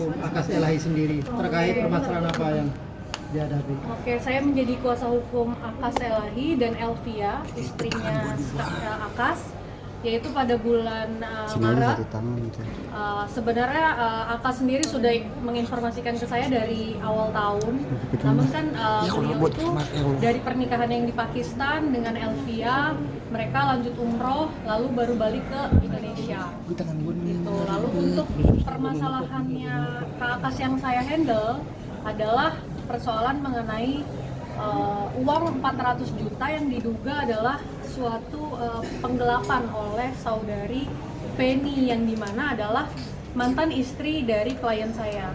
hukum Akas Elahi sendiri terkait permasalahan apa yang dihadapi? Oke, saya menjadi kuasa hukum Akas Elahi dan Elvia, istrinya Akas, yaitu pada bulan Maret. Sebenarnya Akas sendiri sudah menginformasikan ke saya dari awal tahun, namun kan beliau itu dari pernikahan yang di Pakistan dengan Elvia, mereka lanjut umroh, lalu baru balik ke Indonesia. Gitu. Lalu untuk permasalahannya Kak Akas yang saya handle adalah persoalan mengenai uang 400 juta yang diduga adalah suatu penggelapan oleh saudari Feni yang dimana adalah mantan istri dari klien saya.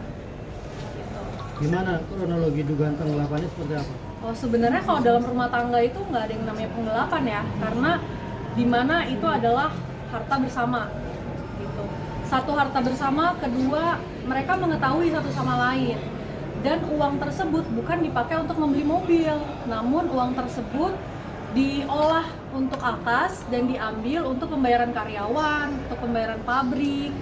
Gitu. Gimana kronologi dugaan penggelapannya seperti apa? Oh, sebenarnya kalau dalam rumah tangga itu nggak ada yang namanya penggelapan ya, karena dimana itu adalah harta bersama. Gitu. Satu harta bersama, kedua mereka mengetahui satu sama lain. Dan uang tersebut bukan dipakai untuk membeli mobil, namun uang tersebut diolah untuk Akas dan diambil untuk pembayaran karyawan, untuk pembayaran pabrik,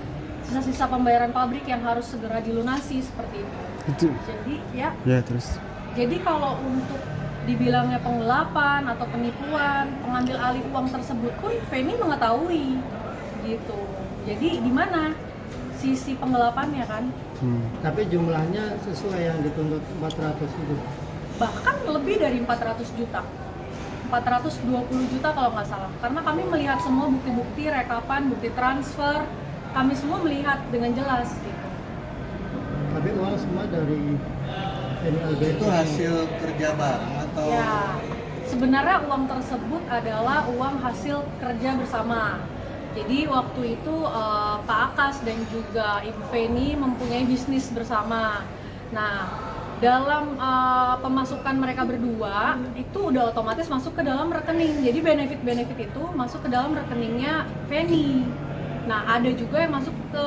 sisa-sisa pembayaran pabrik yang harus segera dilunasi seperti itu. Jadi ya. Terus. Jadi kalau untuk dibilangnya penggelapan atau penipuan, pengambil alih uang tersebut pun Feni mengetahui, gitu. Jadi di mana sisi penggelapannya kan? Tapi jumlahnya sesuai yang dituntut 400 itu. Bahkan lebih dari 400 juta. 420 juta kalau nggak salah. Karena kami melihat semua bukti-bukti rekapan, bukti transfer, kami semua melihat dengan jelas gitu. Tapi uang semua dari Feni Alberti Itu hasil kerja bareng atau? Ya, sebenarnya uang tersebut adalah uang hasil kerja bersama. Jadi waktu itu Pak Akas dan juga Ibu Feni mempunyai bisnis bersama. Nah, dalam pemasukan mereka berdua itu udah otomatis masuk ke dalam rekening. Jadi benefit-benefit itu masuk ke dalam rekeningnya Feni. Nah, ada juga yang masuk ke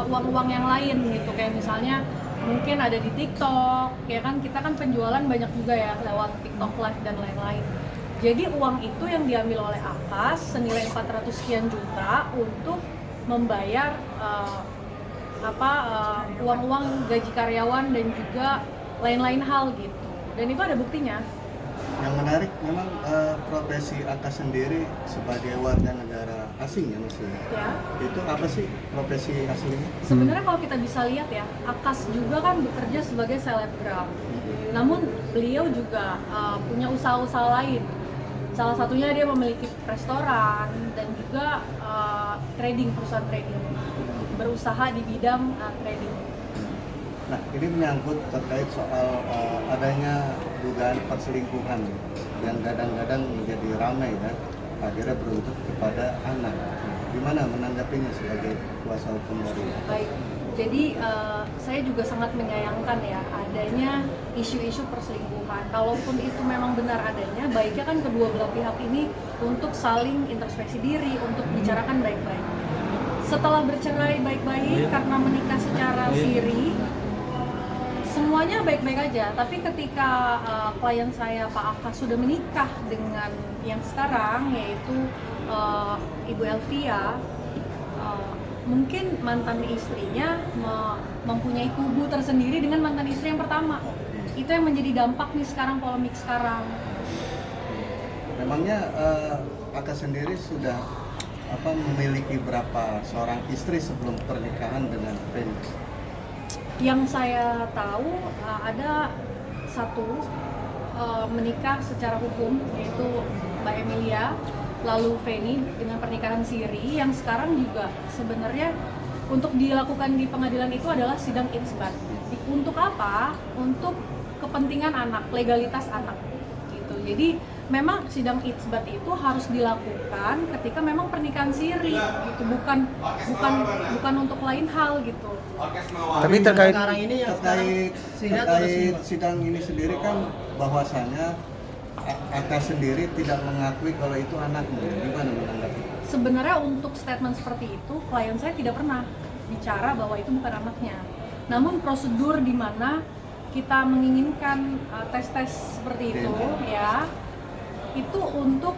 uang-uang yang lain gitu, kayak misalnya mungkin ada di TikTok, ya kan kita kan penjualan banyak juga ya lewat TikTok Live dan lain-lain. Jadi uang itu yang diambil oleh Akas senilai 400 sekian juta untuk membayar uang-uang gaji karyawan dan juga lain-lain hal gitu. Dan itu ada buktinya. Yang menarik memang profesi Akas sendiri sebagai warga negara asing ya maksudnya. Ya. Itu apa sih profesi aslinya? Sebenarnya kalau kita bisa lihat ya, Akas juga kan bekerja sebagai selebgram. Namun beliau juga punya usaha-usaha lain. Salah satunya dia memiliki restoran dan juga trading, perusahaan trading, berusaha di bidang trading. Nah, ini menyangkut terkait soal adanya dugaan perselingkuhan yang kadang-kadang menjadi ramai dan akhirnya beruntut kepada anak. Gimana menanggapinya sebagai kuasa hukum dari? Baik, jadi saya juga sangat menyayangkan ya adanya isu-isu perselingkuhan. Kalaupun itu memang benar adanya, baiknya kan kedua belah pihak ini untuk saling introspeksi diri, untuk bicarakan baik-baik. Setelah bercerai baik-baik karena menikah secara siri, semuanya baik-baik aja. Tapi ketika klien saya Pak Akas sudah menikah dengan yang sekarang yaitu Ibu Elvia, mungkin mantan istrinya mempunyai kubu tersendiri dengan mantan istri yang pertama. Itu yang menjadi dampak nih sekarang, polemik sekarang. Memangnya Akas sendiri sudah memiliki berapa seorang istri sebelum pernikahan dengan Feni? Yang saya tahu ada satu menikah secara hukum yaitu Mbak Emilia, lalu Feni dengan pernikahan siri yang sekarang juga sebenarnya untuk dilakukan di pengadilan itu adalah sidang isbat. Untuk apa? Untuk kepentingan anak, legalitas anak gitu. Jadi memang sidang isbat itu harus dilakukan ketika memang pernikahan siri gitu, bukan untuk lain hal gitu. Tapi terkait sekarang ini yang terkait sidang ini sendiri kan bahwasanya Akas sendiri tidak mengakui kalau itu anaknya. Gimana menanggapi? Sebenarnya untuk statement seperti itu klien saya tidak pernah bicara bahwa itu bukan anaknya. Namun prosedur di mana kita menginginkan tes-tes seperti itu ya, itu untuk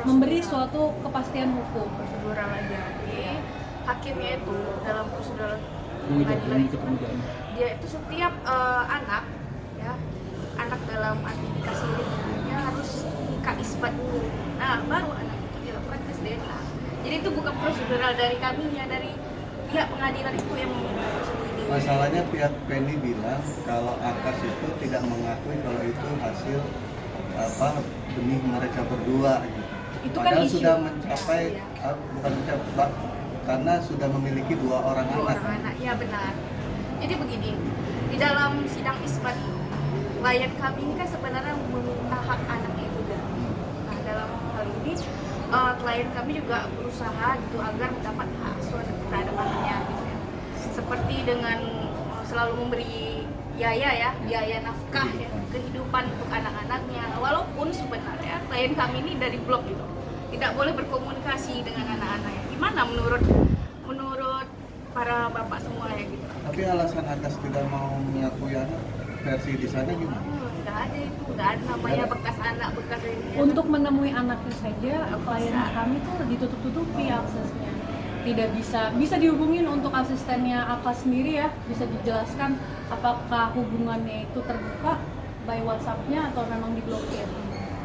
memberi suatu kepastian hukum, prosedural aja. Jadi hakimnya itu dalam prosedur pengadilan itu dia itu setiap anak ya, anak dalam arti dikasih ringnya harus nikah isbat dulu. Nah baru anak itu dilakukan tes DNA. Jadi itu bukan prosedural dari kami ya, dari pihak pengadilan itu yang sendiri. Masalahnya pihak Penny bilang kalau Akas itu tidak mengakui kalau itu hasil benih mereka berdua gitu. Itu kan Padahal isu. sudah mencapai bukan mencapai karena sudah memiliki 2 orang Dua anak. orang anak, ya benar. Jadi begini, di dalam sidang isbat klien kami ini kan sebenarnya meminta hak anaknya juga. Nah dalam hal ini klien kami juga berusaha gitu agar mendapat hak asuh terhadap anaknya gitu ya. Seperti dengan selalu memberi biaya nafkah ya, kehidupan untuk anak-anaknya. Walaupun sebenarnya klien kami ini dari blok gitu, tidak boleh berkomunikasi dengan anak-anaknya. Gimana menurut para bapak semua ya gitu? Tapi alasan Akas tidak mau mengakui anak versi di sana gimana? Nggak ada itu, nggak ada namanya bekas anak, bekas ini. Untuk menemui anaknya saja, klien kami tuh ditutup-tutupi aksesnya. Tidak bisa dihubungin untuk asistennya Akas sendiri ya, bisa dijelaskan apakah hubungannya itu terbuka by WhatsApp-nya atau memang diblokir.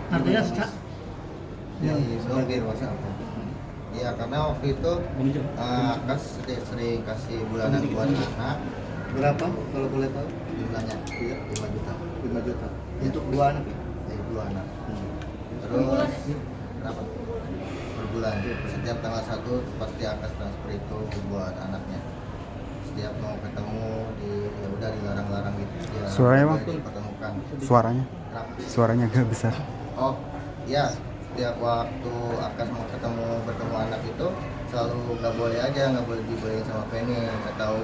Artinya Ya, sebagai WhatsApp. Ya karena waktu itu Akas sering kasih bulanan buat anak. Berapa kalau boleh tahu? Jumlahnya Iya. 5 juta. 5 juta. Untuk 2 anak ya? Dari 2 anak. Per bulan Terus berapa? Per bulan. Setiap tanggal 1 pasti Akas transfer itu buat anaknya. Setiap mau ketemu ya udah dilarang-larang gitu. Ya, Suaranya, Bang? dipertemukan. Kenapa? Suaranya agak besar. Oh iya, setiap waktu Akas mau bertemu anak itu selalu nggak boleh dibolehin sama Penny, nggak tahu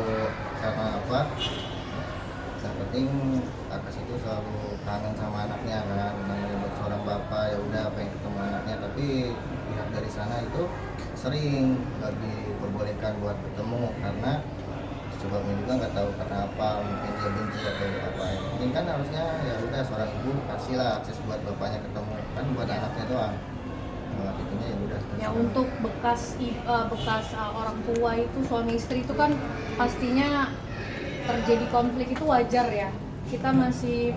sama apa. Yang penting Akas itu selalu kangen sama anaknya kan, namanya buat seorang bapak ya udah pengen ketemu anaknya, tapi pihak dari sana itu sering nggak diperbolehkan buat ketemu karena sebabnya juga nggak tahu karena apa, mungkin dia benci atau apa. Ini kan harusnya ya udah seorang ibu kasihlah akses buat bapaknya ketemu, kan buat anaknya doang. Nah, itunya ya udah. Ya untuk bekas orang tua itu, suami istri itu kan pastinya terjadi konflik itu wajar ya. Kita masih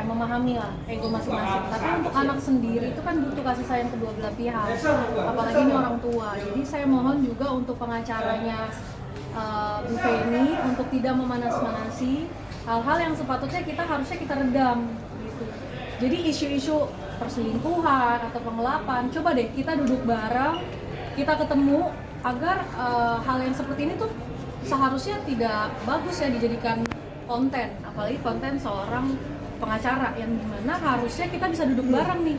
memahami lah ego masing-masing. Tapi untuk anak sendiri itu kan butuh kasih sayang kedua belah pihak. Apalagi ini orang tua. Jadi saya mohon juga untuk pengacaranya Bu Feni untuk tidak memanas-manasi hal-hal yang sepatutnya harusnya kita redam gitu. Jadi isu-isu perselingkuhan atau pengelapan, coba deh kita duduk bareng, kita ketemu agar hal yang seperti ini tuh seharusnya tidak bagus ya dijadikan konten, apalagi konten seorang pengacara yang dimana harusnya kita bisa duduk bareng nih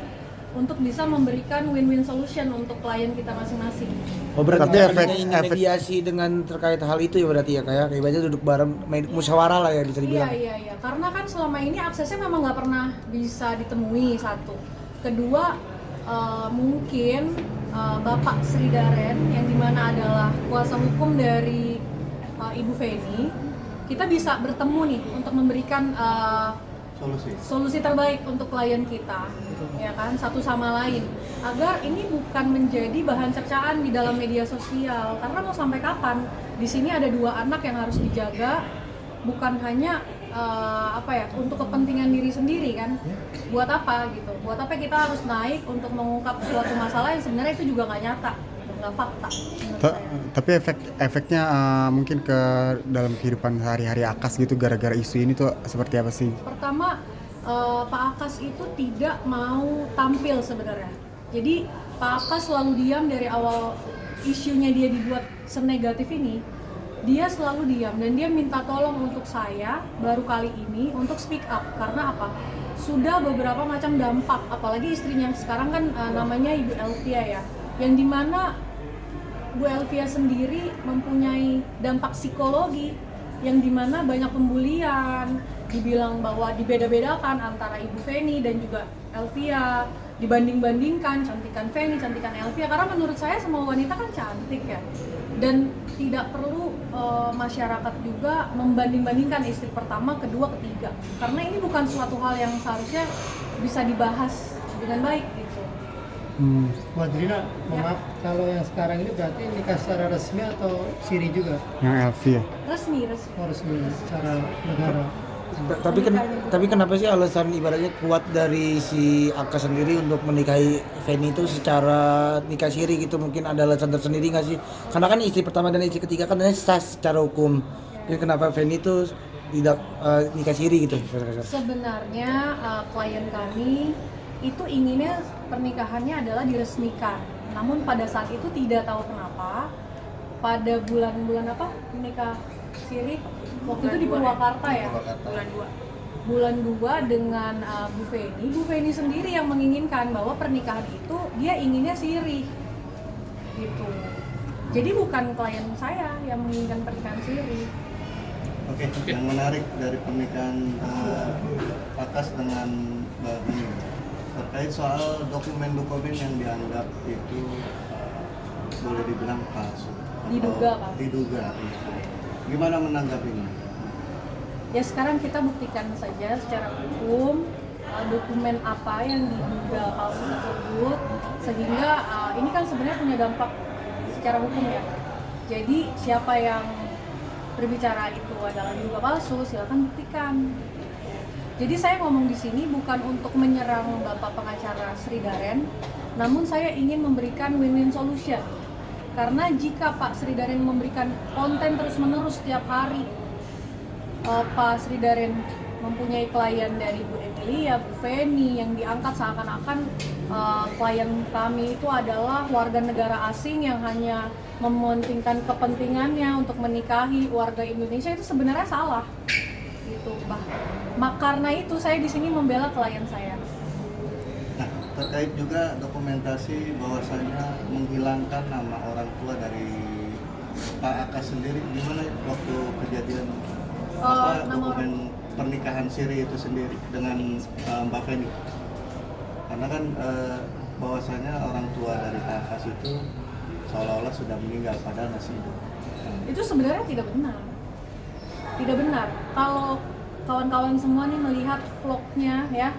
untuk bisa memberikan win-win solution untuk klien kita masing-masing. Oh berarti Tapi ingin mediasi dengan terkait hal itu ya berarti ya kayak ibaratnya duduk bareng musyawarah lah ya bisa dibilang. Iya. Karena kan selama ini aksesnya memang nggak pernah bisa ditemui satu. Kedua mungkin Bapak Sri Daren yang dimana adalah kuasa hukum dari Ibu Feni, kita bisa bertemu nih untuk memberikan solusi terbaik untuk klien kita, ya kan, satu sama lain, agar ini bukan menjadi bahan cercaan di dalam media sosial. Karena mau sampai kapan di sini ada 2 anak yang harus dijaga, bukan hanya untuk kepentingan diri sendiri kan? Buat apa gitu? Buat apa kita harus naik untuk mengungkap suatu masalah yang sebenarnya itu juga nggak nyata, nggak fakta. Tapi efeknya mungkin ke dalam kehidupan sehari-hari Akas gitu gara-gara isu ini tuh seperti apa sih? Pertama, Pak Akas itu tidak mau tampil sebenarnya. Jadi Pak Akas selalu diam dari awal isunya dia dibuat senegatif ini. Dia selalu diam dan dia minta tolong untuk saya baru kali ini untuk speak up. Karena apa? Sudah beberapa macam dampak, apalagi istrinya sekarang kan namanya Ibu Elvia ya, yang dimana Bu Elvia sendiri mempunyai dampak psikologi yang dimana banyak pembulian, dibilang bahwa dibeda-bedakan antara Ibu Feni dan juga Elvia, dibanding-bandingkan cantikan Feni, cantikan Elvia, karena menurut saya semua wanita kan cantik ya, dan tidak perlu masyarakat juga membanding-bandingkan istri pertama, kedua, ketiga, karena ini bukan suatu hal yang seharusnya bisa dibahas dengan baik gitu. Bu Adrina, maaf kalau yang sekarang ini berarti nikah secara resmi atau siri juga? Yang Elvi ya. Resmi. Oh, resmi secara negara. Tapi kenapa sih alasan ibaratnya kuat dari si Aka sendiri untuk menikahi Feni itu secara nikah siri gitu, mungkin ada alasan tersendiri nggak sih? Karena kan istri pertama dan istri ketiga kan sah secara hukum. Jadi kenapa Feni itu tidak nikah siri gitu? Sebenarnya klien kami itu inginnya pernikahannya adalah diresmikan. Namun pada saat itu tidak tahu kenapa pada bulan apa nikah siri waktu itu di Purwakarta ya. Bulan 2 dengan Bu Feni. Bu Feni sendiri yang menginginkan bahwa pernikahan itu dia inginnya siri. Gitu. Jadi bukan klien saya yang menginginkan pernikahan siri. Oke, yang menarik dari pernikahan Akas dengan Mbak Feni terkait soal dokumen-dokumen yang dianggap itu boleh dibilang palsu. Diduga palsu. Diduga. Gimana menanggapinya? Ya sekarang kita buktikan saja secara hukum dokumen apa yang diduga palsu tersebut, sehingga ini kan sebenarnya punya dampak secara hukum ya. Jadi siapa yang berbicara itu adalah diduga palsu, silakan buktikan. Jadi saya ngomong di sini bukan untuk menyerang Bapak pengacara Sri Daren, namun saya ingin memberikan win-win solution. Karena jika Pak Sri Daren memberikan konten terus-menerus setiap hari, Pak Sri Daren mempunyai klien dari Bu Emilia, Bu Feni yang diangkat seakan-akan klien kami itu adalah warga negara asing yang hanya mementingkan kepentingannya untuk menikahi warga Indonesia, itu sebenarnya salah. Gitu, karena itu saya di sini membela klien saya. Nah, terkait juga dokumentasi bahwasanya menghilangkan nama orang tua dari Pak Akas sendiri, gimana waktu kejadian dokumen pernikahan siri itu sendiri dengan Mbak Feni? Karena kan bahwasanya orang tua dari Pak Akas itu seolah-olah sudah meninggal padahal masih hidup. Itu sebenarnya tidak benar. Tidak benar. Kalau kawan-kawan semua nih melihat vlognya ya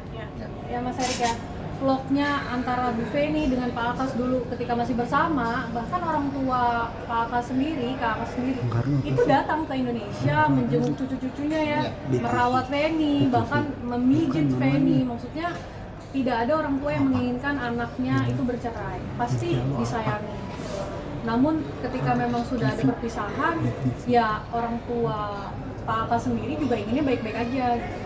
Mas Erik ya, vlognya antara Bu Feni dengan Pak Akas dulu ketika masih bersama, bahkan orang tua Pak Akas sendiri, Kak Akas sendiri, itu datang ke Indonesia menjenguk cucu-cucunya ya, merawat Feni, bahkan memijit Feni. Maksudnya tidak ada orang tua yang menginginkan anaknya itu bercerai, pasti disayangi. Namun ketika memang sudah ada perpisahan, ya orang tua Pak Akas sendiri juga inginnya baik-baik aja gitu.